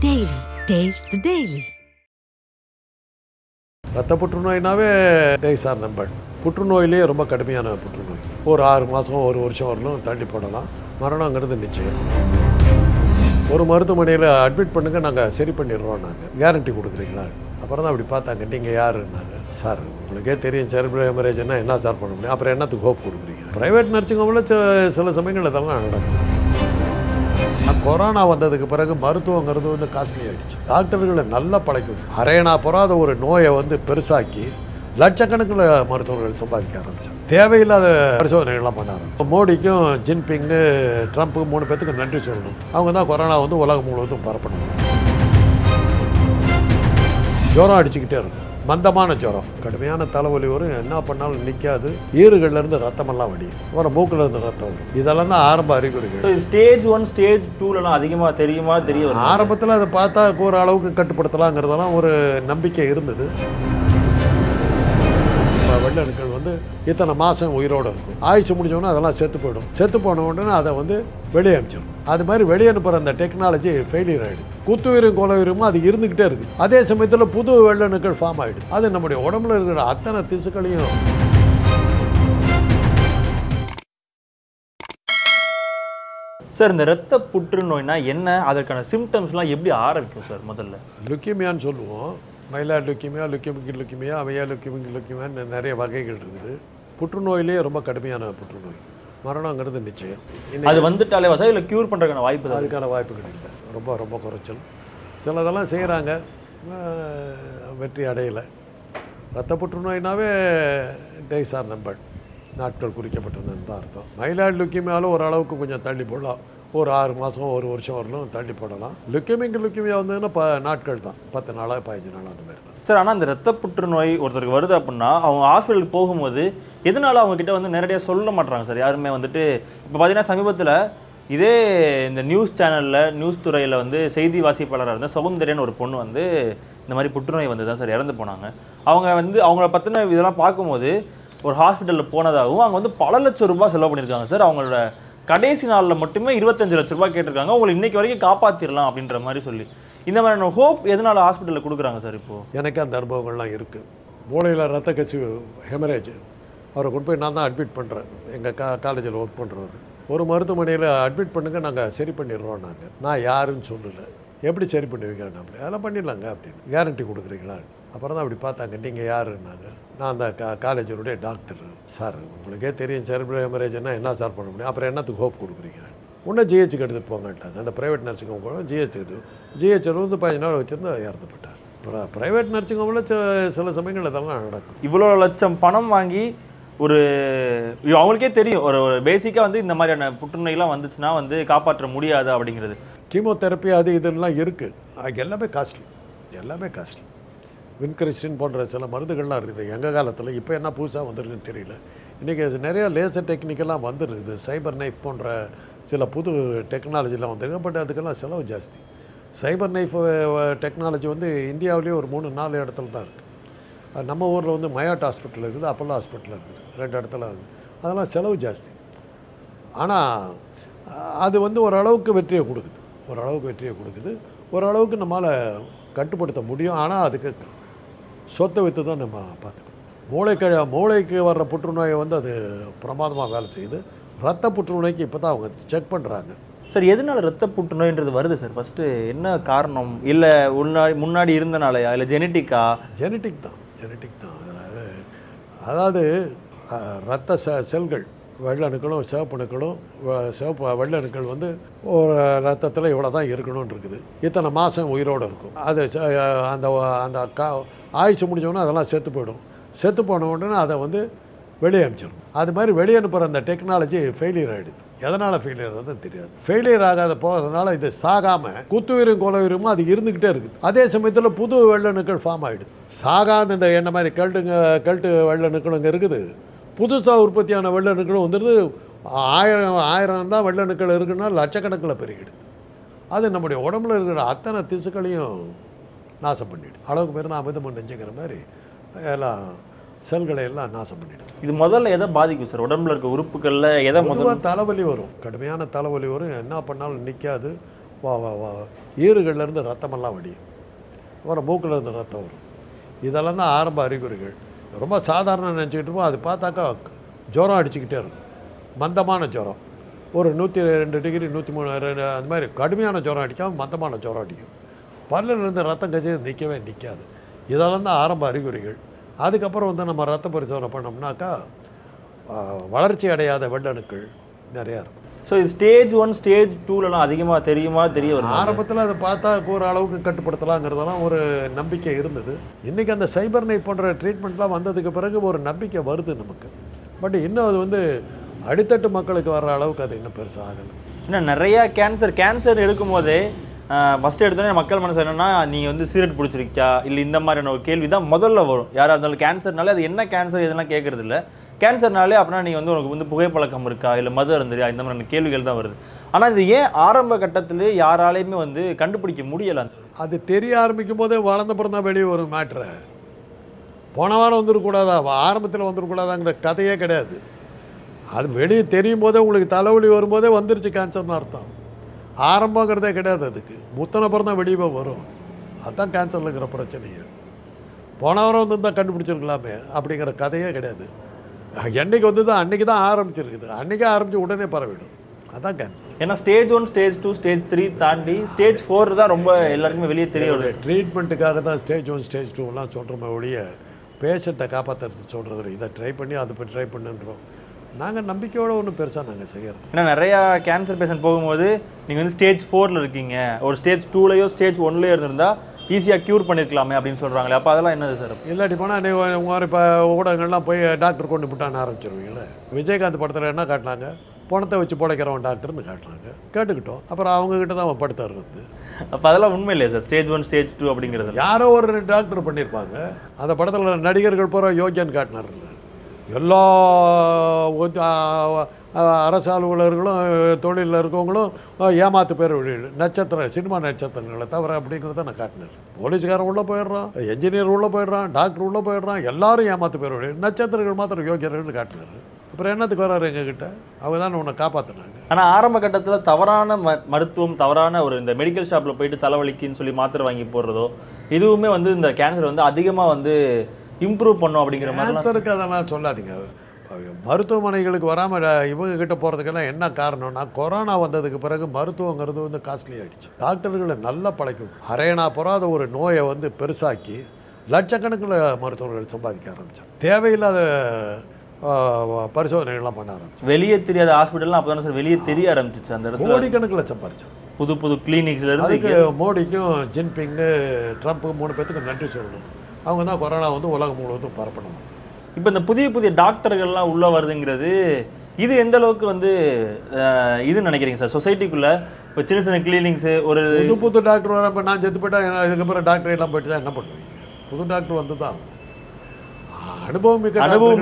Daily. Taste the Daily. ரத்த புற்றுநோய்னாவே sir number புற்றுநோயிலேயே ரொம்ப கடுமையான புற்றுநோய். ஒரு 6 மாதம் 1 வருஷம் வரலும் தள்ளி போடலாம். மரணங்கிறது நிச்சயம். ஒரு மருத்துவமனையில் அட்மிட் பண்ணுங்க, நாங்கள் சரி பண்ணிடுறோம். நாங்கள் கேரண்டி கொடுக்குறீங்களா? அப்புறம் தான் அப்படி பார்த்தாங்க, நீங்கள் யாருன்னாங்க. சார் உங்களுக்கே தெரியும் செரிப்ரல் ஹெமரேஜ்னா என்ன சார் பண்ண முடியும், அப்புறம் என்னத்துக்கு ஹோப் கொடுக்குறீங்க? ப்ரைவேட் நர்சிங் ஹோமில் சில சமயங்கள் இதெல்லாம் நடக்கும். கொரோனா வந்ததுக்கு பிறகு மருத்துவங்கிறது வந்து காஸ்ட்லி ஆகிடுச்சு. டாக்டர்களை நல்லா பழைக்கணும். அரையணா பொறாத ஒரு நோயை வந்து பெருசாக்கி லட்சக்கணக்கில் மருத்துவர்கள் சம்பாதிக்க ஆரம்பித்தாங்க. தேவையில்லாத பரிசோதனைகள்லாம் பண்ண ஆரம்பிச்சு. மோடிக்கும் ஜின்பிங்கு ட்ரம்ப்பு 3 பேத்துக்கு நன்றி சொல்லணும். அவங்க தான் கொரோனா வந்து உலகம் முழுவதும் பரப்பணும். ஜுரம் அடிச்சுக்கிட்டே இருக்கும், மந்தமான ஜுரம், கடுமையான தலைவலி வரும், என்ன பண்ணாலும் நிற்காது. ஈறுகள்லேருந்து ரத்தமெல்லாம் வடியும், ஒரு மூக்கில் இருந்து ரத்தம் வரும். இதெல்லாம் தான் ஆரம்ப அறிகுறிகள். ஸ்டேஜ் 1 ஸ்டேஜ் 2லலாம் அதிகமாக தெரிய ஆரம்பத்தில் அதை பார்த்தா ஒரு அளவுக்கு கட்டுப்படுத்தலாங்கிறதெல்லாம் ஒரு நம்பிக்கை இருந்தது. வெள்ளணுக்கள் வந்து இத்தனை மாதம் உயிரோடு இருக்கும். ஆயுசு முடிஞ்சோன்னா அதெல்லாம் செத்து போயிடும். செத்து போன உடனே அதை வந்து வெளியே அனுப்பிச்சிடும். அது மாதிரி வெளியே அனுப்புகிற அந்த டெக்னாலஜி ஃபெயிலியர் ஆகிடுது. குத்துயிரும் கொலவுயிருமோ அது இருந்துக்கிட்டே இருக்குது. அதே சமயத்தில் புது வெள்ளணுக்கள் ஃபார்ம் ஆகிடுது. அது நம்முடைய உடம்புல இருக்கிற அத்தனை திசுக்களையும் சார். இந்த ரத்த புற்றுநோய்னா என்ன, அதற்கான சிம்டம்ஸ்லாம் எப்படி ஆரம்பிக்கும் சார்? முதல்ல லுக்கிமியான்னு சொல்லுவோம். மைலாய்டு லுக்கிமியா, லுக்கிமிக் லுக்கிமியா, அவையா லுக்கிமிக் லுக்கிமியான்னு நிறைய வகைகள் இருக்குது. புற்றுநோயிலே ரொம்ப கடுமையான புற்றுநோய். மரணங்கிறது நிச்சயம். அது வந்துட்டாலே சார் இல்லை க்யூர் பண்ணுறதுக்கான வாய்ப்பு? அதுக்கான வாய்ப்புகள் இல்லை, ரொம்ப ரொம்ப குறைச்சல். சிலதெல்லாம் செய்கிறாங்க, வெற்றி அடையலை. ரத்த புற்றுநோய்னாவே சார் நம்பர் நாட்கள் குறிக்கப்பட்டதுன்னு தான் அர்த்தம். மைலாய்டு லுக்கிமியாலும் ஓரளவுக்கு கொஞ்சம் தள்ளி போடலாம். ஒரு 6 மாதம் 1 வருஷம் வரலும் தள்ளி போடலாம். லுக்கிமியா வந்ததுன்னா நாட்கள் தான், 10 நாளாக 15 நாள் அந்த மாதிரி தான் சார். ஆனால் இந்த ரத்த புற்றுநோய் ஒருத்தருக்கு வருது அப்படின்னா அவங்க ஹாஸ்பிட்டலுக்கு போகும்போது எதனால அவங்கக்கிட்ட வந்து நேரடியாக சொல்ல மாட்டாங்க சார் யாருமே வந்துட்டு? இப்போ பார்த்தீங்கன்னா சமீபத்தில் இதே இந்த நியூஸ் சேனலில் நியூஸ் துறையில் வந்து செய்தி வாசிப்பாளராக இருந்த சௌந்தர்யன்னு ஒரு பொண்ணு வந்து இந்த மாதிரி புற்றுநோய் வந்து தான் சார் இறந்து போனாங்க. அவங்க வந்து அவங்கள பற்றின இதெல்லாம் பார்க்கும்போது ஒரு ஹாஸ்பிட்டலில் போனதாகவும் அவங்க வந்து பல லட்சம் ரூபாய் செலவு பண்ணியிருக்காங்க சார். அவங்களோட கடைசி நாளில் மட்டுமே 25 லட்ச ரூபாய் கேட்டிருக்காங்க, உங்களை இன்னைக்கு வரைக்கும் காப்பாற்றிடலாம் அப்படின்ற மாதிரி சொல்லி. இந்த மாதிரியான ஹோப் எதனால் ஹாஸ்பிட்டலில் கொடுக்குறாங்க சார்? இப்போது எனக்கு அந்த அனுபவங்கள்லாம் இருக்குது. மூளையில் ரத்த கசிவு ஹெமரேஜ், அவரை கொண்டு போய் நான் தான் அட்மிட் பண்ணுறேன். எங்கள் காலேஜில் ஒர்க் பண்ணுறவர் ஒரு மருத்துவமனையில் அட்மிட் பண்ணுங்க, நாங்கள் சரி பண்ணிடுறோம். நான் யாருன்னு சொல்லலை. எப்படி சரி பண்ணுவீங்க? நம்மளே அதெல்லாம் பண்ணிடலாங்க அப்படின்னு கேரண்டி கொடுக்குறீங்களா? அப்புறம் தான் அப்படி பார்த்தாங்க, நீங்கள் யாருன்னாங்க. நான் அந்த காலேஜினுடைய டாக்டர். சார் உங்களுக்கே தெரியும் செரிப்ரல் ஹெமரேஜ்னா என்ன சார் பண்ண முடியும், அப்புறம் என்னத்துக்கு ஹோப் கொடுக்குறீங்க? இன்னும் ஜிஹெச்சுக்கு எடுத்துகிட்டு போங்கட்டாங்க. அந்த ப்ரைவேட் நர்சிங் ஹோம் போகிறோம், ஜிஹெச்சில் வந்து 15 நாள் வச்சுருந்து இறந்து போட்டார். அப்புறம் ப்ரைவேட் நர்சிங் ஹோமில் சில சமயங்கள் இதெல்லாம் நடக்கும். இவ்வளோ லட்சம் பணம் வாங்கி ஒரு அவங்களுக்கே தெரியும் ஒரு பேசிக்காக வந்து இந்த மாதிரியான புற்றுநோயெலாம் வந்துச்சுன்னா வந்து காப்பாற்ற முடியாது அப்படிங்கிறது. கீமோதெரப்பி அது இதெல்லாம் இருக்குது, அது எல்லாமே காஸ்ட்லி. வின்கிரிஸ்டின் போன்ற சில மருந்துகள்லாம் இருக்குது எங்கள் காலத்தில். இப்போ என்ன புதுசாக வந்துருக்குன்னு தெரியல. இன்றைக்கி அது நிறையா லேசர் டெக்னிக்கெல்லாம் வந்துருக்குது. சைபர் நைஃப் போன்ற சில புது டெக்னாலஜிலாம் வந்துருக்கு. பட் அதுக்கெல்லாம் செலவு ஜாஸ்தி. சைபர் நைஃப் டெக்னாலஜி வந்து இந்தியாவிலேயே ஒரு 3-4 இடத்துல தான் இருக்குது. நம்ம ஊரில் வந்து மயாட் ஹாஸ்பிட்டல் இருக்குது, அப்போலோ ஹாஸ்பிட்டல் இருக்குது, 2 இடத்துல இருக்குது. அதெல்லாம் செலவு ஜாஸ்தி. ஆனால் அது வந்து ஓரளவுக்கு வெற்றியை கொடுக்குது, ஓரளவுக்கு நம்மளால் கட்டுப்படுத்த முடியும். ஆனால் அதுக்கு சொத்தை வைத்து தான் நம்ம பார்த்துக்கணும். மூளைக்கு வர்ற புற்றுநோயை வந்து அது பிரமாதமாக வேலை செய்யுது. ரத்த புற்றுநோய்க்கு இப்போ தான் அவங்க செக் பண்ணுறாங்க. சார் எதனால ரத்த புற்றுநோய்ன்றது வருது சார்? ஃபஸ்ட்டு என்ன காரணம்? இல்லை முன்னாடி இருந்தனாலையா, இல்லை ஜெனட்டிக் தான். அதாவது ரத்த செல்கள், வெள்ளணுக்களும் சிவப்பணுக்களும், வெள்ளணுக்கள் வந்து ஒரு ரத்தத்தில் இவ்வளோ தான் இருக்கணும்னு இருக்குது. இத்தனை மாதம் உயிரோடு இருக்கும். அது அந்த ஆயுசு முடிஞ்சோன்னா அதெல்லாம் செத்து போயிடும். செத்து போன உடனே அதை வந்து வெளியே அனுப்பிச்சிடும். அது மாதிரி வெளியே அனுப்புகிற அந்த டெக்னாலஜி ஃபெயிலியர் ஆகிடுது. எதனால் ஃபெயிலியர் ஆகுதுன்னு தெரியாது. ஃபெயிலியர் ஆகாத போகிறதுனால இது சாகாமல் குத்துயிரும் கொலவுயிருமோ அது இருந்துக்கிட்டே இருக்குது. அதே சமயத்தில் புது வெள்ளணுக்கள் ஃபார்ம் ஆகிடுது. சாகாத இந்த என்ன மாதிரி கல்ட்டு வெள்ளணுக்கள் இங்கே இருக்குது. புதுசாக உற்பத்தியான வெள்ளணுக்களும் வந்துடுது. 1000 தான் வெள்ளணுக்கள் இருக்குன்னா லட்சக்கணக்கில் பெருகிடுது. அது நம்முடைய உடம்புல இருக்கிற அத்தனை திசுக்களையும் நாசம் பண்ணிவிடும். அளவுக்கு பேர் நான் அமிதம் நெஞ்சுக்கிற மாதிரி எல்லாம் செல்களை எல்லாம் நாசம் பண்ணிவிடும். இது முதல்ல எதை பாதிக்கும் சார்? உடம்புல இருக்க உறுப்புகளில் எதை முதல்ல? தலைவலி வரும், கடுமையான தலைவலி வரும், என்ன பண்ணாலும் நிற்காது. ஈறுகள்லேருந்து ரத்தமெல்லாம் வடியும், அப்புறம் மூக்கிலேருந்து ரத்தம் வரும். இதெல்லாம் தான் ஆரம்ப அறிகுறிகள். ரொம்ப சாதாரண நினச்சிக்கிட்டு இருப்போம். அது பார்த்தாக்கா ஜுரம் அடிச்சுக்கிட்டே இருக்கும், மந்தமான ஜுரம். ஒரு 102 டிகிரி 103 அந்த மாதிரி கடுமையான ஜுரம் அடிக்காமல் மந்தமான ஜுரம் அடிக்கும். பல்லிலிருந்து ரத்தம் கசிது நிற்காது. இதெல்லாம் தான் ஆரம்ப அறிகுறிகள். அதுக்கப்புறம் வந்து நம்ம ரத்த பரிசோதனை பண்ணோம்னாக்கா வளர்ச்சி அடையாத வெள்ளணுக்கள் நிறையா இருக்கும். ஸோ இது ஸ்டேஜ் 1 ஸ்டேஜ் 2லலாம் அதிகமாக தெரிய வரும். ஆரம்பத்தில் அதை பார்த்தா ஒரு அளவுக்கு கட்டுப்படுத்தலாங்கிறதெல்லாம் ஒரு நம்பிக்கை இருந்தது. இன்றைக்கி அந்த சைபர் நை போன்ற ட்ரீட்மெண்ட்லாம் வந்ததுக்கு பிறகு ஒரு நம்பிக்கை வருது நமக்கு. பட் இன்னும் அது வந்து அடித்தட்டு மக்களுக்கு வர்ற அளவுக்கு அது இன்னும் பெருசாக ஆகலை. இன்னும் நிறையா கேன்சர் எடுக்கும் போதே ஃபஸ்ட்டு எடுத்தோன்னே மக்கள் மனசு என்னென்னா நீங்கள் வந்து சிகரெட் பிடிச்சிருக்கா இல்லை இந்த மாதிரியான ஒரு கேள்வி தான் முதல்ல வரும். யாராக இருந்தாலும் கேன்சர்னாலே அது என்ன கேன்சர் இதெல்லாம் கேட்குறது இல்லை. கேன்சர்னாலே அப்படின்னா நீங்கள் வந்து உனக்கு வந்து புகைப்பழக்கம் இருக்கா இல்லை மது அருந்தறியா, இந்த மாதிரியான கேள்விகள் தான் வருது. ஆனால் இது ஏன் ஆரம்ப கட்டத்திலே யாராலையுமே வந்து கண்டுபிடிக்க முடியலை? அது தெரிய ஆரம்பிக்கும் போதே வளர்ந்தப்புறம் தான் வெளியே ஒரு மேட்ரு. போன வாரம் வந்துடக்கூடாதா, ஆரம்பத்தில் வந்துடக்கூடாதாங்கிற கதையே கிடையாது. அது வெளியே தெரியும் போதே உங்களுக்கு தலைவலி வரும்போதே வந்துருச்சு கேன்சர்னு அர்த்தம். ஆரம்பங்கிறதே கிடையாது. அதுக்கு முத்தனப்புறம் தான் வெளியே வரும். அதுதான் கேன்சரில் இருக்கிற பிரச்சனையே. போன வாரம் வந்து தான் கண்டுபிடிச்சிருக்கலாமே அப்படிங்கிற கதையே கிடையாது. என்றைக்கு வந்து தான் அன்றைக்கி தான் ஆரம்பிச்சிருக்குது. அன்றைக்கே ஆரம்பித்து உடனே பரவிடும். அதுதான் கேன்சர். ஏன்னா ஸ்டேஜ் 1 ஸ்டேஜ் 2 ஸ்டேஜ் 3 தாண்டி ஸ்டேஜ் 4 தான் ரொம்ப எல்லாருக்குமே வெளியே தெரியும். ட்ரீட்மெண்ட்டுக்காக தான் ஸ்டேஜ் 1 ஸ்டேஜ் 2லாம் சொல்கிறோமே ஒழிய பேஷண்ட்டை காப்பாற்றுறது சொல்கிறது இதை ட்ரை பண்ணி அதை போய் ட்ரை பண்ணுன்றோம். நாங்கள் நம்பிக்கையோடு ஒன்றும் பெருசாக நாங்கள் செய்யறது. ஏன்னா நிறையா கேன்சர் பேஷண்ட் போகும்போது நீங்கள் வந்து ஸ்டேஜ் 4ல் இருக்கீங்க, ஒரு ஸ்டேஜ் 2லையோ ஸ்டேஜ் 1லையோ இருந்திருந்தால் ஈஸியாக க்யூர் பண்ணியிருக்கலாமே அப்படின்னு சொல்கிறாங்களே. அப்போ அதெல்லாம் என்னது சார்? இல்லாட்டி போனால் நீ உங்கள் இப்போ ஊடகங்கள்லாம் போய் டாக்டர் கொண்டு விட்டான்னு ஆரம்பிச்சிருவீங்களே. விஜயகாந்த் படத்தில் என்ன காட்டினாங்க, பணத்தை வச்சு பிழைக்கிறவன் டாக்டர்னு காட்டினாங்க. கேட்டுக்கிட்டோம். அப்புறம் அவங்கக்கிட்ட தான் அவன் படுத்தார் வந்து. அப்போ அதெல்லாம் உண்மை இல்லையா சார்? ஸ்டேஜ் 1 ஸ்டேஜ் 2 அப்படிங்கிறது யாரோ ஒரு டாக்டர் பண்ணியிருப்பாங்க. அந்த படத்தில் நடிகர்கள் பூரா யோகியன்னு காட்டினார்ல. எல்லா அரசு அலுவலர்களும் தொழிலில் இருக்கவங்களும் ஏமாத்து பேர் நட்சத்திரம் சினிமா நட்சத்திரங்களை தவிர அப்படிங்கிறத நான் காட்டினேன். போலீஸ்காரன் உள்ளே போயிடுறான், என்ஜினியர் உள்ளே போயிடுறான், டாக்டர் உள்ளே போயிடுறான், எல்லாரும் ஏமாத்து பேர் நட்சத்திரங்கள் மாத்திரம் யோகியர்கள்னு காட்டினார். அப்புறம் என்னத்துக்கு வர்றாரு எங்ககிட்ட? அவங்க தான் உன்னை காப்பாற்றினாங்க. ஆனால் ஆரம்ப கட்டத்தில் தவறான மருத்துவம், தவறான ஒரு இந்த மெடிக்கல் ஷாப்பில் போயிட்டு தலைவலிக்குன்னு சொல்லி மாத்திரை வாங்கி போடுறதோ இதுவுமே வந்து இந்த கேன்சர் வந்து அதிகமாக வந்து இம்ப்ரூவ் பண்ணும் அப்படிங்கிற மாதிரி. கேன்சருக்கு அதெல்லாம் சொல்லாதீங்க. மருத்துவமனைகளுக்கு வராமல் இவங்க கிட்ட போகிறதுக்கெல்லாம் என்ன காரணம்னா, கொரோனா வந்ததுக்கு பிறகு மருத்துவங்கிறது வந்து காஸ்ட்லி ஆகிடுச்சு. டாக்டர்களை நல்லா பழைக்கும். அரையணா போகாத ஒரு நோயை வந்து பெருசாக்கி லட்சக்கணக்கில் மருத்துவர்கள் சம்பாதிக்க ஆரம்பித்தாங்க. தேவையில்லாத பரிசோதனைகள்லாம் பண்ண ஆரம்பிச்சு. வெளியே தெரியாத ஹாஸ்பிட்டல்லாம் அப்போ தானே சார் வெளியே தெரிய ஆரம்பிச்சிச்சு. அந்த இடத்துல கோடிக்கணக்கில் சம்பாதிச்சாங்க. புது கிளினிக்ஸ்லேருந்து. அதுக்கு மோடிக்கும் ஜின்பிங்கு ட்ரம்ப்புக்கு 3 பேத்துக்கு நன்றி சொல்லணும். அவங்க தான் கொரோனா வந்து உலகம் முழுவதும் பரப்பணும். இப்போ இந்த புதிய டாக்டர்கள்லாம் உள்ளே வருதுங்கிறது இது எந்த அளவுக்கு வந்து இது நினைக்கிறீங்க சார்? சொசைட்டிக்குள்ளே இப்போ சின்ன கிளினிக்ஸு ஒரு புது டாக்டர் வர. இப்போ நான் செத்து போயிட்டா இதுக்கப்புறம் டாக்டர் எல்லாம் போயிட்டு தான் என்ன பண்ணுவீங்க? புது டாக்டர் வந்து தான் அனுபவம்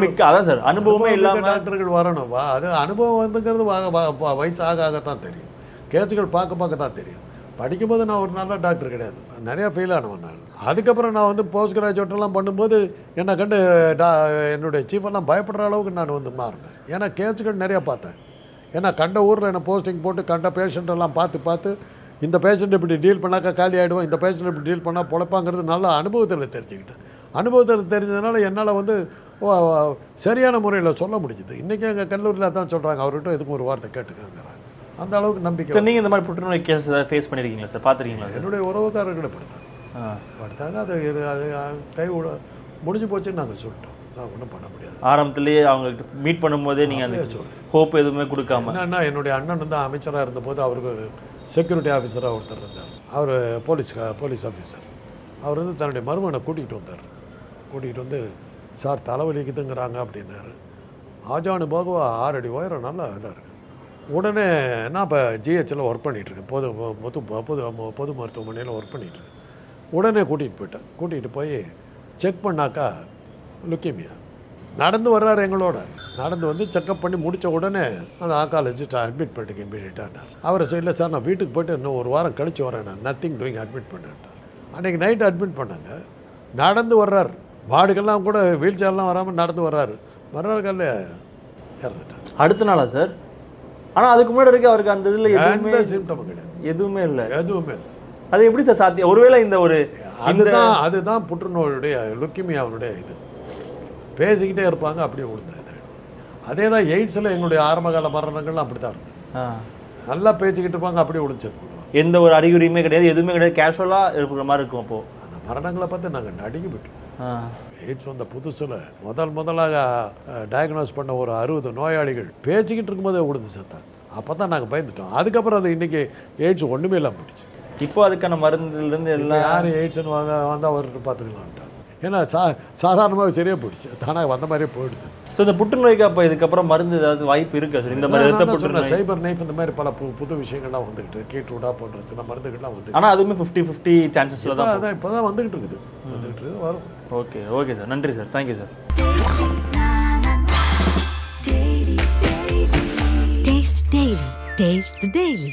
மிக்க அதான் சார் அனுபவமே இல்லாமல் டாக்டர்கள் வரணும். அது அனுபவம் வந்துங்கிறது வயசு ஆகத்தான் தெரியும். கேஸுகள் பார்க்க தான் தெரியும். படிக்கும்போது நான் ஒரு நல்ல டாக்டர் கிடையாது, நிறையா ஃபெயில் ஆனவன் நான். அதுக்கப்புறம் நான் வந்து போஸ்ட் கிராஜுவேட்டெல்லாம் பண்ணும்போது என்னை கண்டு என்னுடைய சீஃபெல்லாம் பயப்படுற அளவுக்கு நான் வந்து மாறினேன். ஏன்னா கேஸுகள் நிறையா பார்த்தேன். ஏன்னா கண்ட ஊரில் என்னை போஸ்டிங் போட்டு கண்ட பேஷண்ட்டெல்லாம் பார்த்து இந்த பேஷண்ட் இப்படி டீல் பண்ணாக்கா காலி ஆகிடுவோம், இந்த பேஷண்ட் இப்படி டீல் பண்ணால் பொழைப்பாங்கிறது நல்ல அனுபவத்தில் தெரிஞ்சுக்கிட்டேன். அனுபவத்தில் தெரிஞ்சதுனால என்னால் வந்து சரியான முறையில் சொல்ல முடிஞ்சுது. இன்றைக்கி எங்கள் கல்லூரியில் தான் சொல்கிறாங்க, அவர்கிட்ட எதுக்கும் ஒரு வார்த்தை கேட்டுக்காங்கிறாங்க. அந்த அளவுக்கு நம்பிக்கை. நீங்கள் இந்த மாதிரி புற்றுநோய் கேஸ் ஏதாவது ஃபேஸ் பண்ணியிருக்கீங்களா சார்? பார்த்துருக்கீங்களா? என்னுடைய உறவுக்காரர்களை படுத்தாங்க. அது கை முடிஞ்சு போச்சுன்னு நாங்கள் சொல்லிட்டோம். நான் ஒன்றும் பண்ண முடியாது. ஆரம்பத்துலேயே அவங்க மீட் பண்ணும்போதே நீங்கள் அந்த ஹோப் எதுவுமே கொடுக்காம. என்னன்னா என்னுடைய அண்ணன் வந்து அமைச்சராக இருந்தபோது அவருக்கு செக்யூரிட்டி ஆஃபீஸராக ஒருத்தர் இருந்தார். அவர் போலீஸ் ஆஃபீஸர். அவர் வந்து தன்னுடைய மருமகனை கூட்டிகிட்டு வந்தார். கூட்டிகிட்டு வந்து சார் தலைவலிக்குதுங்கிறாங்க அப்படின்னாரு. ஆஜானு பாகுவா 6 அடி உயரம் நல்லா இதாக இருக்குது. உடனே நான் இப்போ ஜிஹெச்சில் ஒர்க் பண்ணிகிட்ருக்கேன். பொது மருத்துவமனையில் ஒர்க் பண்ணிகிட்ருக்கேன். உடனே கூட்டிகிட்டு போய் செக் பண்ணாக்கா லுக்கேமியா. நடந்து வர்றாரு எங்களோட. நடந்து வந்து செக்கப் பண்ணி முடித்த உடனே அந்த ஆங்காலஜிஸ்ட் அட்மிட் பண்ணிக்க இமீடியட்டானார். அவரை இல்லை சார் நான் வீட்டுக்கு போய்ட்டு இன்னும் ஒரு வாரம் கழித்து வரேன், நான் நத்திங் டூயிங் அட்மிட் பண்ணிட்டார். அன்றைக்கி நைட்டு அட்மிட் பண்ணாங்க. நடந்து வர்றார். வார்டுக்கெல்லாம் கூட வீல் சேர்லாம் வராமல் நடந்து வர்றாரு. காலையில் இறந்துட்டார். அடுத்த நாளா சார்? ஆனா அதுக்கு முன்னாடி வரைக்கும் அவருக்கு அந்த இதுல எந்த சிம்டமும் கிடையாது, எதுவுமே இல்லை. எதுவுமே இல்லை. அது எப்படி சார் சாத்தியம்? ஒருவேளை இந்த ஒரு அதுதான் புற்றுநோயுடைய லுக்கிமியாவுடைய இது. பேசிக்கிட்டே இருப்பாங்க, அப்படியே விழுந்தாங்க. அதே தான் எய்ட்ஸில் எங்களுடைய ஆரம்பகால மரணங்கள்லாம் அப்படி தான் இருந்தது. நல்லா பேசிக்கிட்டு இருப்பாங்க, அப்படியே விழுந்துச்சு. எந்த ஒரு அறிகுறியுமே கிடையாது, எதுவுமே கிடையாது, கேஷுவலாக இருக்கிற மாதிரி இருக்கும். அப்போது அந்த மரணங்களை பார்த்து நாங்கள் நடுங்கி விட்டோம். எய்ட்ஸ் வந்த புதுசில் முதலாக டயக்னோஸ் பண்ண ஒரு 60 நோயாளிகள் பேசிக்கிட்டு இருக்கும்போதே விழுந்து செத்தாங்க. அப்போ தான் நாங்கள் பயந்துட்டோம். அதுக்கப்புறம் அது இன்றைக்கி எய்ட்ஸ் ஒன்றுமே இல்லாமல் போயிடுச்சு. இப்போ அதுக்கான மருந்துலேருந்து எல்லாம் யார் எய்ட்ஸ்ன்னு வந்தால் அவர்கிட்ட பார்த்துக்கலான்ட்டாங்க. ஏன்னா சாதாரணமாக சரியாக போயிடுச்சு, தானாக வந்த மாதிரியே போயிடுது. ஸோ இந்த புற்றுநோய்க்கு அப்போ இதுக்கப்புறம் மருந்து ஏதாவது வாய்ப்பு இருக்கா சார்? இந்த மாதிரி புற்றுநோய், சைபர் நைஃப், இந்த மாதிரி பல புது விஷயங்கள்லாம் வந்துக்கிட்டு, கீட்ரூடா போன்ற சில மருந்துகள்லாம் வந்து, ஆனால் அதுவுமே 50-50 சான்சஸில் தான் அதான் இப்போ தான் வந்துக்கிட்டு இருக்குது, வரும். ஓகே ஓகே சார், நன்றி sir, thank you sir. Taste the Daily.